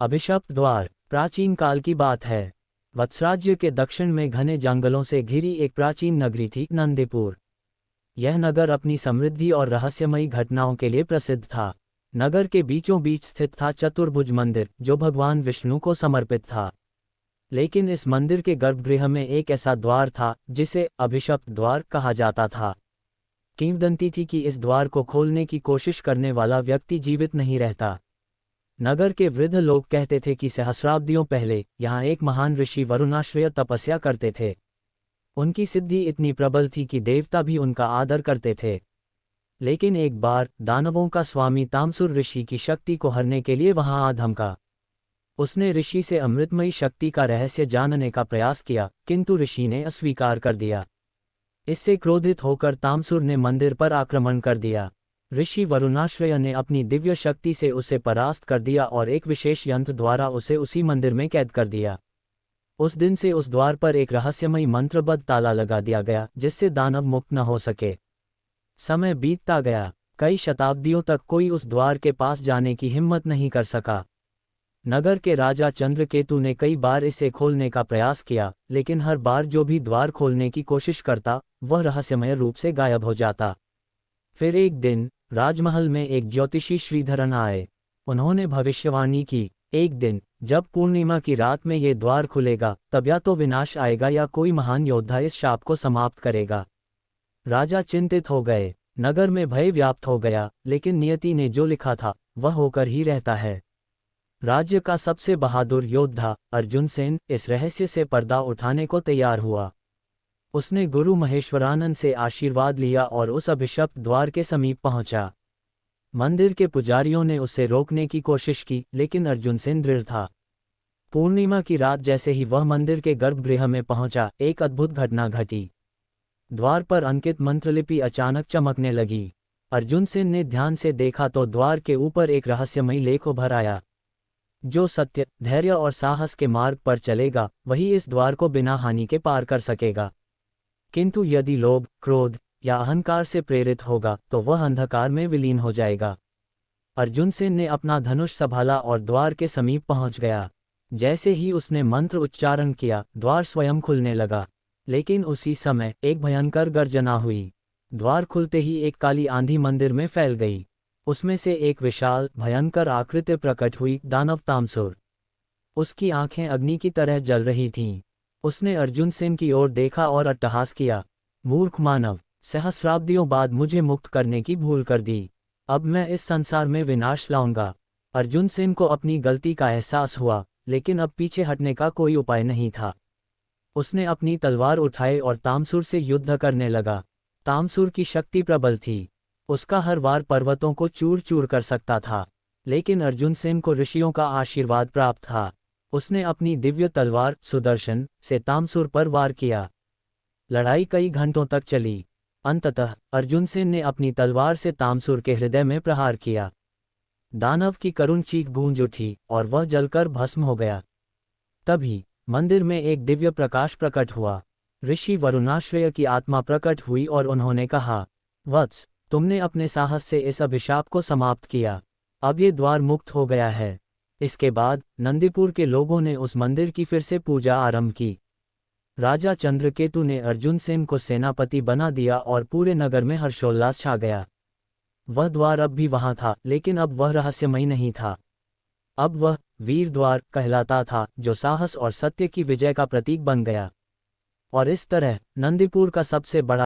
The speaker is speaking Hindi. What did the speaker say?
अभिशप्त द्वार। प्राचीन काल की बात है। वत्सराज्य के दक्षिण में घने जंगलों से घिरी एक प्राचीन नगरी थी, नंदीपुर। यह नगर अपनी समृद्धि और रहस्यमयी घटनाओं के लिए प्रसिद्ध था। नगर के बीचों बीच स्थित था चतुर्भुज मंदिर, जो भगवान विष्णु को समर्पित था। लेकिन इस मंदिर के गर्भगृह में एक ऐसा द्वार था जिसे अभिशप्त द्वार कहा जाता था। किंवदंती थी कि इस द्वार को खोलने की कोशिश करने वाला व्यक्ति जीवित नहीं रहता। नगर के वृद्ध लोग कहते थे कि सहस्राब्दियों पहले यहाँ एक महान ऋषि वरुणाश्रय तपस्या करते थे। उनकी सिद्धि इतनी प्रबल थी कि देवता भी उनका आदर करते थे। लेकिन एक बार दानवों का स्वामी तामसुर ऋषि की शक्ति को हरने के लिए वहां आ धमका। उसने ऋषि से अमृतमयी शक्ति का रहस्य जानने का प्रयास किया, किंतु ऋषि ने अस्वीकार कर दिया। इससे क्रोधित होकर तामसुर ने मंदिर पर आक्रमण कर दिया। ऋषि वरुणाश्रय ने अपनी दिव्य शक्ति से उसे परास्त कर दिया और एक विशेष यंत्र द्वारा उसे उसी मंदिर में कैद कर दिया। उस दिन से उस द्वार पर एक रहस्यमयी मंत्रबद्ध ताला लगा दिया गया, जिससे दानव मुक्त न हो सके। समय बीतता गया। कई शताब्दियों तक कोई उस द्वार के पास जाने की हिम्मत नहीं कर सका। नगर के राजा चंद्रकेतु ने कई बार इसे खोलने का प्रयास किया, लेकिन हर बार जो भी द्वार खोलने की कोशिश करता, वह रहस्यमय रूप से गायब हो जाता। फिर एक दिन राजमहल में एक ज्योतिषी श्रीधरन आए। उन्होंने भविष्यवाणी की, एक दिन जब पूर्णिमा की रात में ये द्वार खुलेगा, तब या तो विनाश आएगा या कोई महान योद्धा इस शाप को समाप्त करेगा। राजा चिंतित हो गए। नगर में भय व्याप्त हो गया, लेकिन नियति ने जो लिखा था वह होकर ही रहता है। राज्य का सबसे बहादुर योद्धा अर्जुन सेन इस रहस्य से पर्दा उठाने को तैयार हुआ। उसने गुरु महेश्वरानंद से आशीर्वाद लिया और उस अभिशप्त द्वार के समीप पहुंचा। मंदिर के पुजारियों ने उसे रोकने की कोशिश की, लेकिन अर्जुन सेन दृढ़ था। पूर्णिमा की रात जैसे ही वह मंदिर के गर्भगृह में पहुंचा, एक अद्भुत घटना घटी। द्वार पर अंकित मंत्रलिपि अचानक चमकने लगी। अर्जुन सेन ने ध्यान से देखा तो द्वार के ऊपर एक रहस्यमयी लेख उभर आया। जो सत्य, धैर्य और साहस के मार्ग पर चलेगा, वही इस द्वार को बिना हानि के पार कर सकेगा। किंतु यदि लोभ, क्रोध या अहंकार से प्रेरित होगा, तो वह अंधकार में विलीन हो जाएगा। अर्जुन सेन ने अपना धनुष संभाला और द्वार के समीप पहुंच गया। जैसे ही उसने मंत्र उच्चारण किया, द्वार स्वयं खुलने लगा। लेकिन उसी समय एक भयंकर गर्जना हुई। द्वार खुलते ही एक काली आंधी मंदिर में फैल गई। उसमें से एक विशाल भयंकर आकृति प्रकट हुई, दानव तामसुर। उसकी आंखें अग्नि की तरह जल रही थीं। उसने अर्जुन सेन की ओर देखा और अट्टहास किया, मूर्ख मानव, सहस्राब्दियों बाद मुझे मुक्त करने की भूल कर दी। अब मैं इस संसार में विनाश लाऊंगा। अर्जुन सेन को अपनी गलती का एहसास हुआ, लेकिन अब पीछे हटने का कोई उपाय नहीं था। उसने अपनी तलवार उठाई और तामसुर से युद्ध करने लगा। तामसुर की शक्ति प्रबल थी। उसका हर वार पर्वतों को चूर चूर कर सकता था। लेकिन अर्जुन सेन को ऋषियों का आशीर्वाद प्राप्त था। उसने अपनी दिव्य तलवार सुदर्शन से तामसुर पर वार किया। लड़ाई कई घंटों तक चली। अंततः अर्जुन सेन ने अपनी तलवार से तामसुर के हृदय में प्रहार किया। दानव की करुण चीख गूंज उठी और वह जलकर भस्म हो गया। तभी मंदिर में एक दिव्य प्रकाश प्रकट हुआ। ऋषि वरुणाश्रय की आत्मा प्रकट हुई और उन्होंने कहा, वत्स, तुमने अपने साहस से इस अभिशाप को समाप्त किया। अब ये द्वार मुक्त हो गया है। इसके बाद नंदीपुर के लोगों ने उस मंदिर की फिर से पूजा आरंभ की। राजा चंद्रकेतु ने अर्जुन सेन को सेनापति बना दिया और पूरे नगर में हर्षोल्लास छा गया। वह द्वार अब भी वहां था, लेकिन अब वह रहस्यमयी नहीं था। अब वह वीर द्वार कहलाता था, जो साहस और सत्य की विजय का प्रतीक बन गया। और इस तरह नंदीपुर का सबसे बड़ा